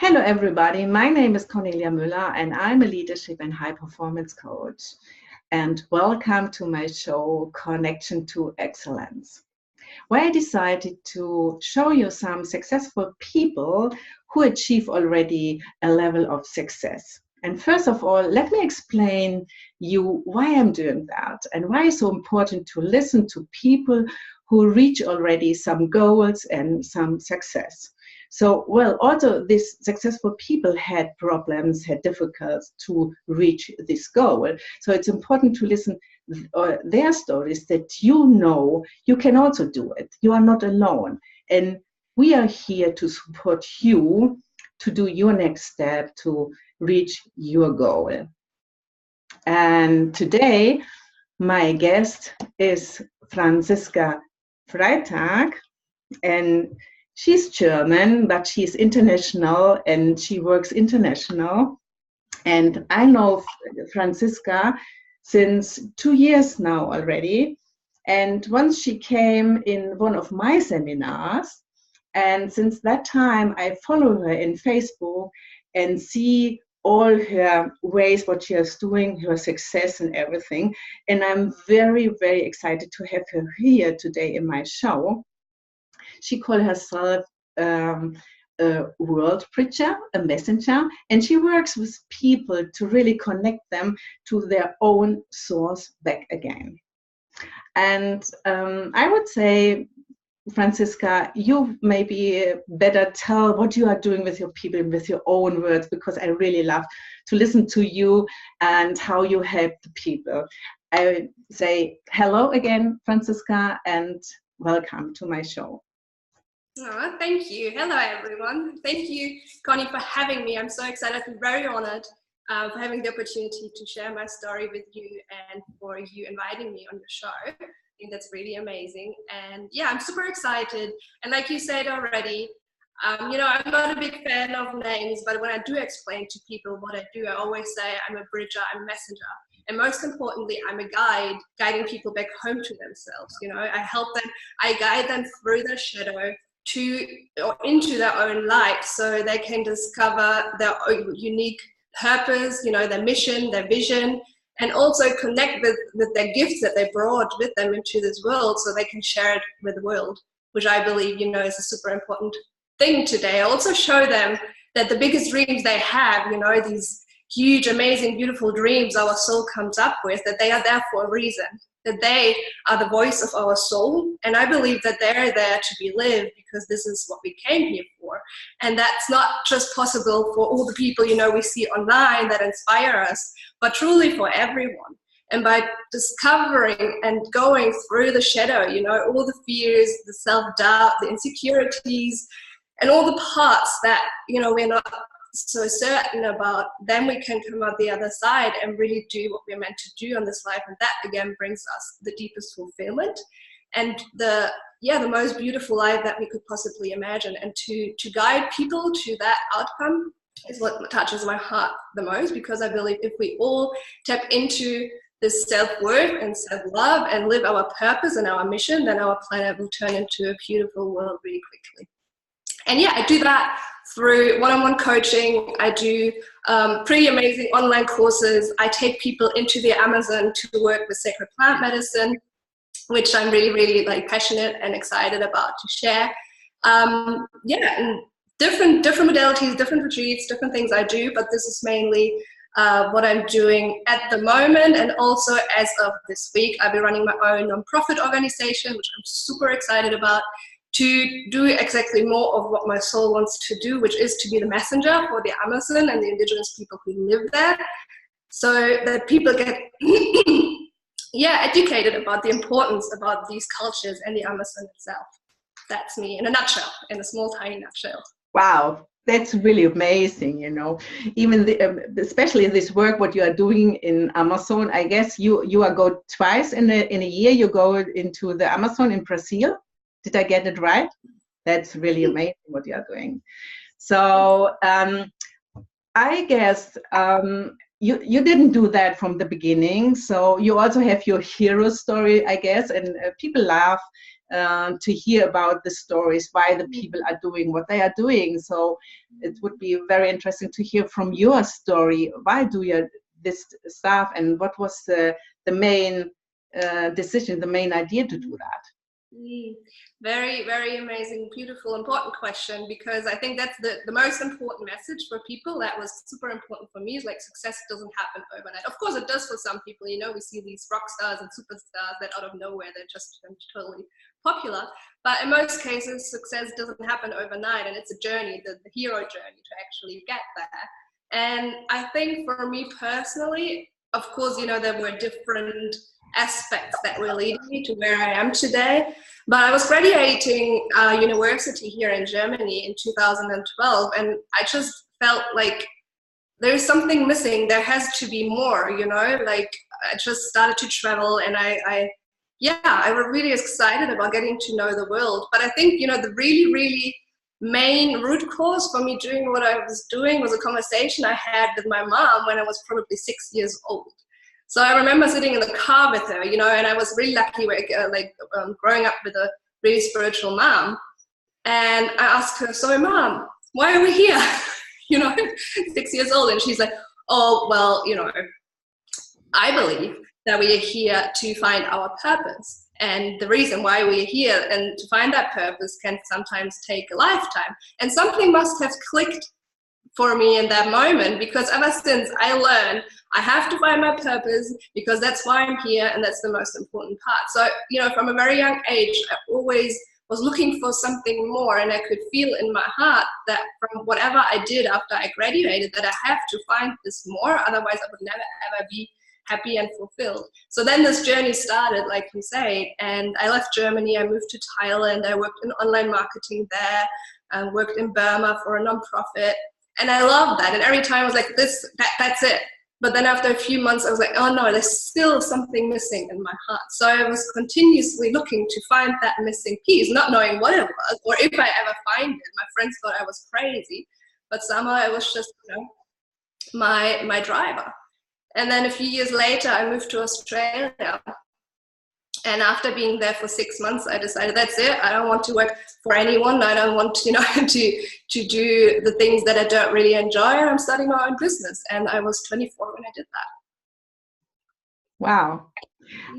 Hello, everybody. My name is Kornelia Müller, and I'm a leadership and high performance coach. And welcome to my show, Connection to Excellence, where I decided to show you some successful people who achieve already a level of success. And first of all, let me explain you why I'm doing that and why it's so important to listen to people who reach already some goals and some success. So, well, also these successful people had problems, had difficulties to reach this goal. So it's important to listen their stories that you know you can also do it. You are not alone. And we are here to support you to do your next step to reach your goal. And today, my guest is Franziska Freitag, and she's German, but she's international and she works international. And I know Franziska since 2 years now already. And once she came in one of my seminars, and since that time I follow her in Facebook and see all her ways, what she is doing, her success and everything. And I'm very, very excited to have her here today in my show. She calls herself a world preacher, a messenger, and she works with people to really connect them to their own source back again. And I would say, Franziska, you maybe better tell what you are doing with your people with your own words, because I really love to listen to you and how you help the people. I say hello again, Franziska, and welcome to my show. Oh, thank you. Hello, everyone. Thank you, Connie, for having me. I'm so excited and very honored for having the opportunity to share my story with you and for you inviting me on your show. I think that's really amazing. And yeah, I'm super excited. And like you said already, I'm not a big fan of names, but when I do explain to people what I do, I always say I'm a bridger, I'm a messenger. And most importantly, I'm a guide, guiding people back home to themselves. I help them, I guide them through their shadow to or into their own light, so they can discover their own unique purpose, their mission, their vision, and also connect with their gifts that they brought with them into this world, so they can share it with the world, which I believe, is a super important thing today. I also show them that the biggest dreams they have, these huge, amazing, beautiful dreams our soul comes up with, that they are there for a reason, that they are the voice of our soul. And I believe that they're there to be lived because this is what we came here for. And that's not just possible for all the people, we see online that inspire us, but truly for everyone. And by discovering and going through the shadow, all the fears, the self-doubt, the insecurities, and all the parts that, we're not so certain about, then we can come out the other side and really do what we're meant to do on this life. And that again brings us the deepest fulfillment and the most beautiful life that we could possibly imagine. And to guide people to that outcome is what touches my heart the most, because I believe if we all tap into this self-worth and self-love and live our purpose and our mission, then our planet will turn into a beautiful world really quickly. And yeah, I do that through one-on-one coaching. I do pretty amazing online courses. I take people into the Amazon to work with sacred plant medicine, which I'm really, really passionate and excited about to share. And different modalities, different retreats, different things I do, but this is mainly what I'm doing at the moment. And also as of this week, I'll be running my own nonprofit organization, which I'm super excited about, to do exactly more of what my soul wants to do, which is to be the messenger for the Amazon and the indigenous people who live there, so that people get educated about the importance about these cultures and the Amazon itself. That's me in a nutshell, in a small, tiny nutshell. Wow, that's really amazing, even especially this work, what you are doing in Amazon. I guess you go twice in a year, you go into the Amazon in Brazil. Did I get it right? That's really amazing what you are doing. So I guess you didn't do that from the beginning. So you also have your hero story, I guess, and people laugh to hear about the stories, why the people are doing what they are doing. So it would be very interesting to hear from your story. Why do you this stuff, and what was the main decision, the main idea to do that? Very, very amazing, beautiful, important question, because I think that's the most important message for people. That was super important for me, is like success doesn't happen overnight. Of course it does for some people, you know, we see these rock stars and superstars that out of nowhere they're just totally popular, but in most cases success doesn't happen overnight, and it's a journey, the hero journey to actually get there. And I think for me personally, of course, you know, there were different aspects that were leading me to where I am today. But I was graduating university here in Germany in 2012, and I just felt like there's something missing. There has to be more, you know, like I just started to travel, and I was really excited about getting to know the world. But I think, you know, the really, really main root cause for me doing what I was doing was a conversation I had with my mom when I was probably 6 years old. So I remember sitting in the car with her, you know, and I was really lucky, growing up with a really spiritual mom. And I asked her, so Mom, why are we here? You know, 6 years old. And she's like, oh, well, you know, I believe that we are here to find our purpose. And the reason why we are here and to find that purpose can sometimes take a lifetime. And something must have clicked for me in that moment, because ever since I learned I have to find my purpose, because that's why I'm here, and that's the most important part. So, you know, from a very young age, I always was looking for something more, and I could feel in my heart that from whatever I did after I graduated, that I have to find this more, otherwise I would never ever be happy and fulfilled. So then this journey started, like you say, and I left Germany, I moved to Thailand, I worked in online marketing there, I worked in Burma for a nonprofit. And I loved that. And every time I was like, that's it. But then after a few months, I was like, oh no, there's still something missing in my heart. So I was continuously looking to find that missing piece, not knowing what it was, or if I ever find it. My friends thought I was crazy, but somehow it was just, you know, my driver. And then a few years later, I moved to Australia. And after being there for 6 months, I decided that's it. I don't want to work for anyone. I don't want, you know, to do the things that I don't really enjoy. I'm starting my own business. And I was 24 when I did that. Wow.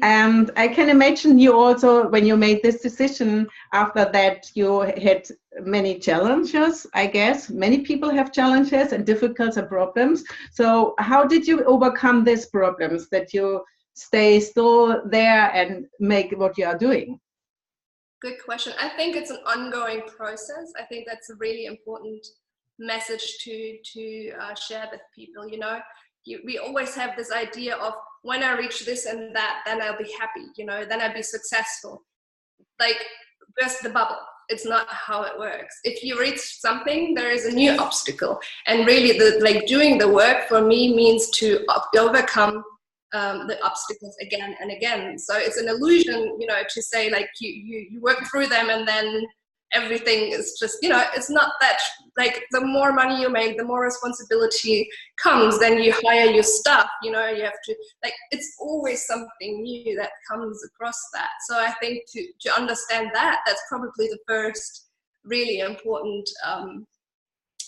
And I can imagine you also, when you made this decision, after that you had many challenges, I guess. Many people have challenges and difficulties and problems. So how did you overcome these problems, that you stay still there and make what you are doing? Good question. I think it's an ongoing process. I think that's a really important message to share with people. You know, we always have this idea of, when I reach this and that, then I'll be happy, you know, then I'll be successful. Like, burst the bubble. It's not how it works. If you reach something, there is a new obstacle. And really, doing the work for me means to overcome the obstacles again and again. So it's an illusion, you know, to say like you work through them and then everything is just, you know, it's not that. Like, the more money you make, the more responsibility comes, then you hire your staff, you know, you have to, like, it's always something new that comes across that. So I think to understand that, that's probably the first really important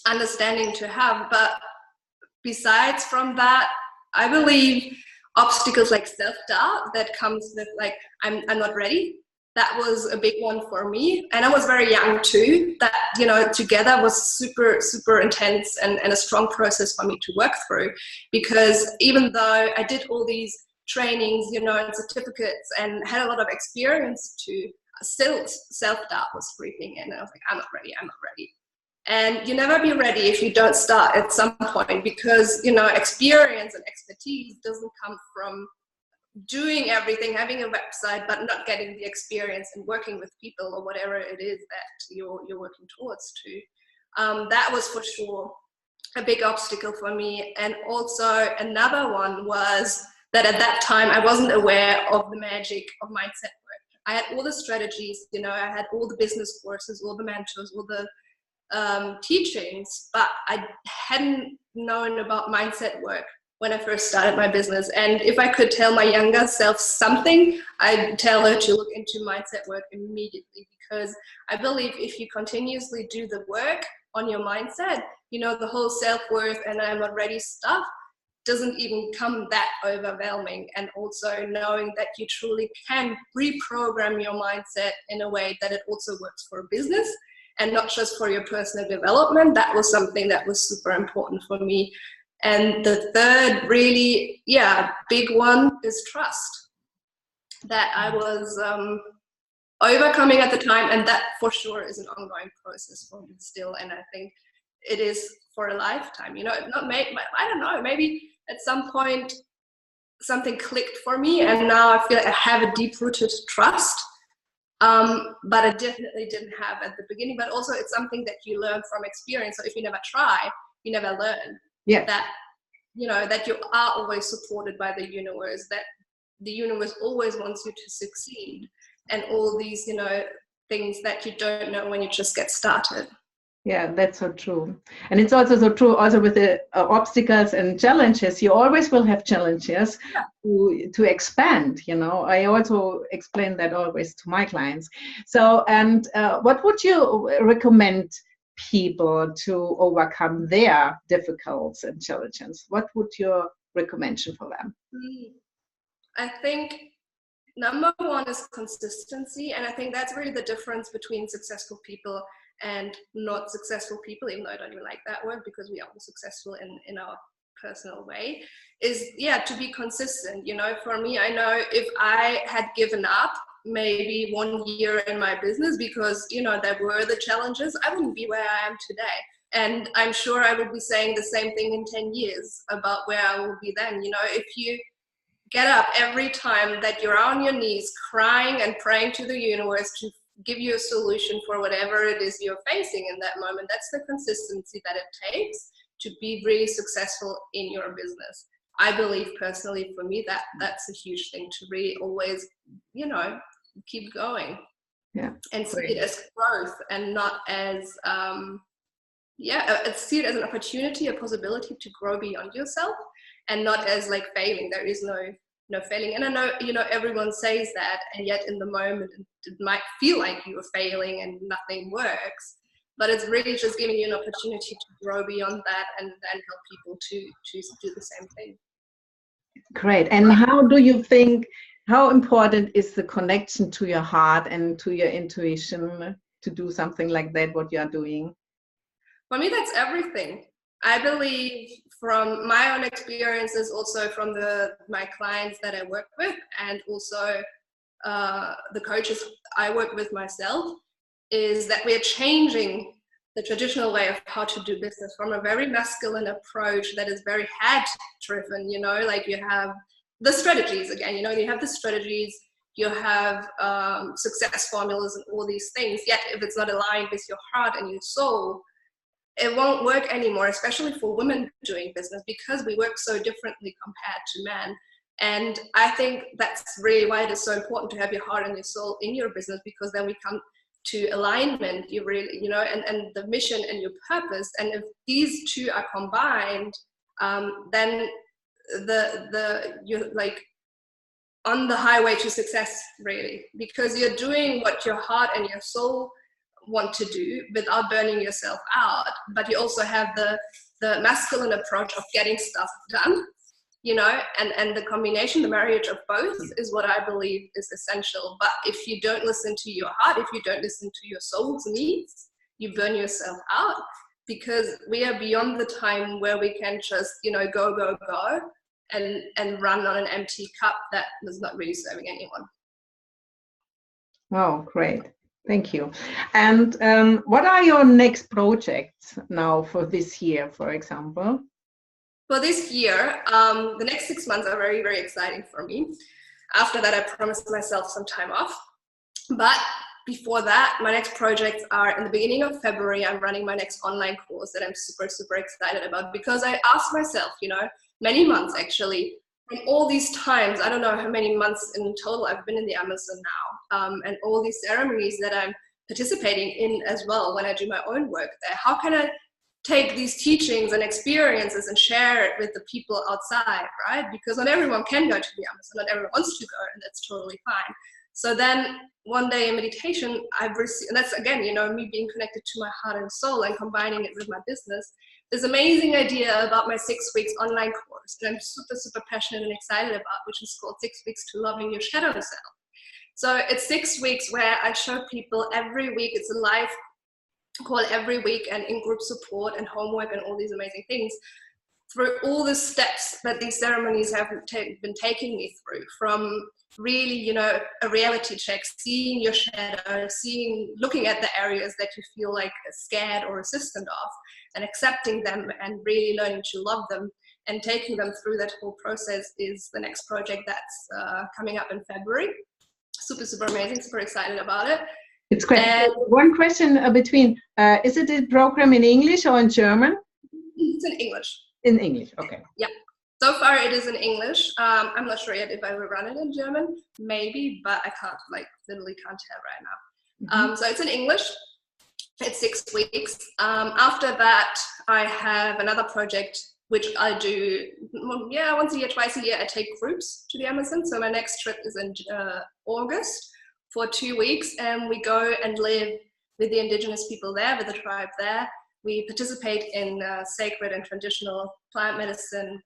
understanding to have. But besides from that, I believe obstacles like self-doubt that comes with like, I'm not ready. That was a big one for me. And I was very young too. That, you know, together was super, super intense and a strong process for me to work through. Because even though I did all these trainings, you know, and certificates and had a lot of experience too, still self-doubt was creeping in. And I was like, I'm not ready, I'm not ready. And you never be ready if you don't start at some point, because, you know, experience and expertise doesn't come from doing everything, having a website, but not getting the experience and working with people or whatever it is that you're working towards to. That was for sure a big obstacle for me. And also another one was that at that time I wasn't aware of the magic of mindset work. I had all the strategies, you know, I had all the business courses, all the mentors, all the teachings, but I hadn't known about mindset work, when I first started my business. And if I could tell my younger self something, I'd tell her to look into mindset work immediately, because I believe if you continuously do the work on your mindset, you know, the whole self-worth and I'm not ready stuff doesn't even come that overwhelming. And also knowing that you truly can reprogram your mindset in a way that it also works for a business and not just for your personal development. That was something that was super important for me. And the third really, big one is trust, that I was overcoming at the time. And that for sure is an ongoing process for me still. And I think it is for a lifetime, you know, I don't know, maybe at some point something clicked for me and now I feel like I have a deep-rooted trust, but I definitely didn't have at the beginning. But also it's something that you learn from experience. So if you never try, you never learn. Yeah. That, you know, that you are always supported by the universe, that the universe always wants you to succeed, and all these, you know, things that you don't know when you just get started. Yeah, that's so true. And it's also so true also with the obstacles and challenges. You always will have challenges to expand, you know. I also explain that always to my clients. So, and what would you recommend people to overcome their difficulties and challenges? What would your recommendation for them? I think number one is consistency. And I think that's really the difference between successful people and not successful people, even though I don't even like that word, because we are all successful in our personal way, is to be consistent. You know, for me, I know if I had given up maybe 1 year in my business because, you know, there were the challenges, I wouldn't be where I am today. And I'm sure I would be saying the same thing in 10 years about where I will be then. You know, if you get up every time that you're on your knees crying and praying to the universe to give you a solution for whatever it is you're facing in that moment, that's the consistency that it takes to be really successful in your business. I believe personally for me that's a huge thing, to really always, you know, keep going and see it as growth and not as see it as an opportunity, a possibility to grow beyond yourself, and not as like failing. There is no failing. And I know, you know, everyone says that, and yet in the moment it might feel like you are failing and nothing works, but it's really just giving you an opportunity to grow beyond that and then help people to do the same thing. Great. And how do you think, how important is the connection to your heart and to your intuition to do something like that, what you are doing? For me, that's everything. I believe from my own experiences, also from my clients that I work with, and also the coaches I work with myself, is that we're changing the traditional way of how to do business from a very masculine approach that is very head driven, you know, like you have the strategies again, you know, you have the strategies, you have success formulas and all these things, yet if it's not aligned with your heart and your soul, it won't work anymore, especially for women doing business, because we work so differently compared to men. And I think that's really why it is so important to have your heart and your soul in your business, because then we come to alignment, you really, you know, and the mission and your purpose. And if these two are combined, then you're like on the highway to success, really, because you're doing what your heart and your soul want to do without burning yourself out. But you also have the masculine approach of getting stuff done, you know, and the combination, the marriage of both is what I believe is essential. But if you don't listen to your heart, if you don't listen to your soul's needs, you burn yourself out, because we are beyond the time where we can just, you know, go and run on an empty cup that is not really serving anyone. Oh, great. Thank you. And what are your next projects now for this year, for example? For this year, the next 6 months are very, very exciting for me. After that, I promised myself some time off. But before that, my next projects are in the beginning of February. I'm running my next online course that I'm super, super excited about, because I asked myself, you know, many months actually, from all these times, I don't know how many months in total I've been in the Amazon now, and all these ceremonies that I'm participating in as well when I do my own work there. How can I take these teachings and experiences and share it with the people outside, right? Because not everyone can go to the Amazon, not everyone wants to go, and that's totally fine. So then one day in meditation, I've received, and that's again, you know, me being connected to my heart and soul and combining it with my business, this amazing idea about my 6 weeks online course that I'm super, super passionate and excited about, which is called 6 Weeks to Loving Your Shadow Self. So it's 6 weeks where I show people every week, it's a live call every week and in-group support and homework and all these amazing things through all the steps that these ceremonies have been taking me through, from really, you know, a reality check, seeing your shadow, looking at the areas that you feel like scared or resistant of and accepting them and really learning to love them and taking them through that whole process is the next project that's coming up in February. Super, super amazing, super excited about it. It's great. One question between, is it a program in English or in German? It's in English. In English, okay. Yeah. So far it is in English. I'm not sure yet if I will run it in German, maybe, but I can't, like, literally can't tell right now. So it's in English. It's 6 weeks. After that, I have another project which I do, once a year, twice a year, I take groups to the Amazon. So my next trip is in August for 2 weeks, and we go and live with the indigenous people there, with the tribe there. We participate in sacred and traditional plant medicine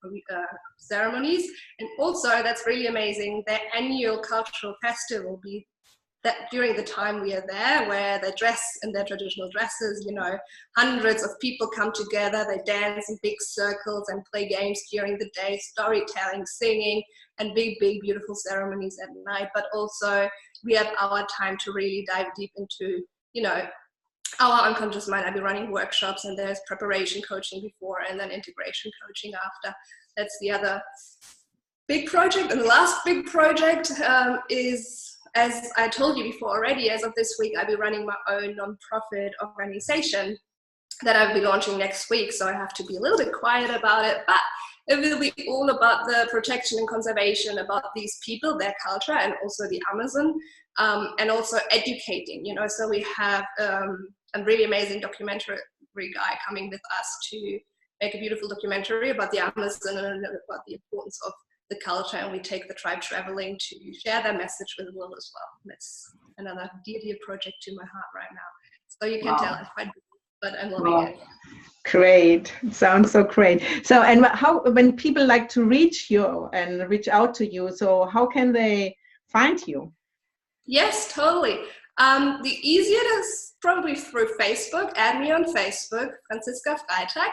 ceremonies. And also, that's really amazing, their annual cultural festival will be that during the time we are there, where they dress in their traditional dresses, you know, hundreds of people come together, they dance in big circles and play games during the day, storytelling, singing, and big, big, beautiful ceremonies at night. But also we have our time to really dive deep into, you know, our unconscious mind. I'll be running workshops, and there's preparation coaching before and then integration coaching after. That's the other big project. And the last big project is, as I told you before already, as of this week, I'll be running my own non-profit organization that I'll be launching next week. So I have to be a little bit quiet about it, but it will be all about the protection and conservation about these people, their culture, and also the Amazon, and also educating, you know. So we have a really amazing documentary guy coming with us to make a beautiful documentary about the Amazon and about the importance of the culture, and we take the tribe traveling to share their message with the world as well. That's another dear, dear project to my heart right now. So you can tell I'm quite busy, but I'm loving it. Great. It sounds so great. So, and how, when people like to reach you and reach out to you, so how can they find you? Yes, totally. The easiest is probably through Facebook. Add me on Facebook, Franziska Freitag.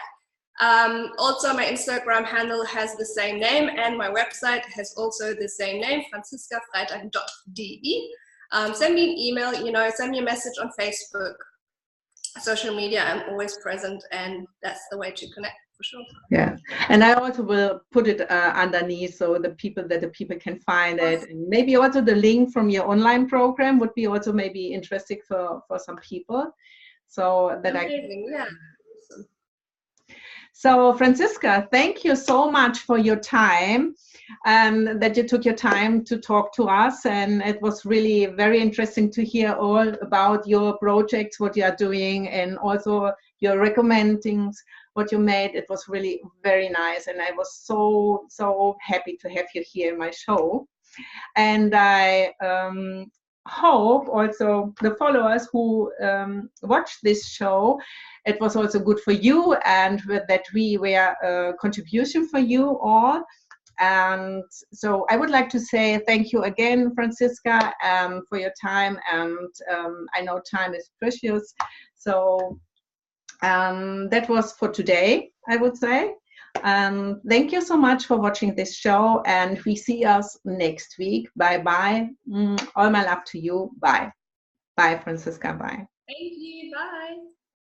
Also, my Instagram handle has the same name, and my website has also the same name, franziskafreitag.de. Send me an email, you know, send me a message on Facebook. Social media, I'm always present, and that's the way to connect, for sure. Yeah, and I also will put it underneath so the people can find it, and maybe also the link from your online program would be also maybe interesting for some people, so that amazing. Yeah. So Franziska, thank you so much for your time, that you took your time to talk to us, and it was really very interesting to hear all about your projects, what you are doing, and also your recommendings, what you made. It was really very nice, and I was so happy to have you here in my show. And I hope also the followers who watch this show, it was also good for you, and that we were a contribution for you all. And so I would like to say thank you again, Franziska, for your time. And I know time is precious. So that was for today, I would say. Thank you so much for watching this show, and we see us next week. Bye bye. All my love to you. Bye. Bye, Franziska. Bye. Thank you. Bye.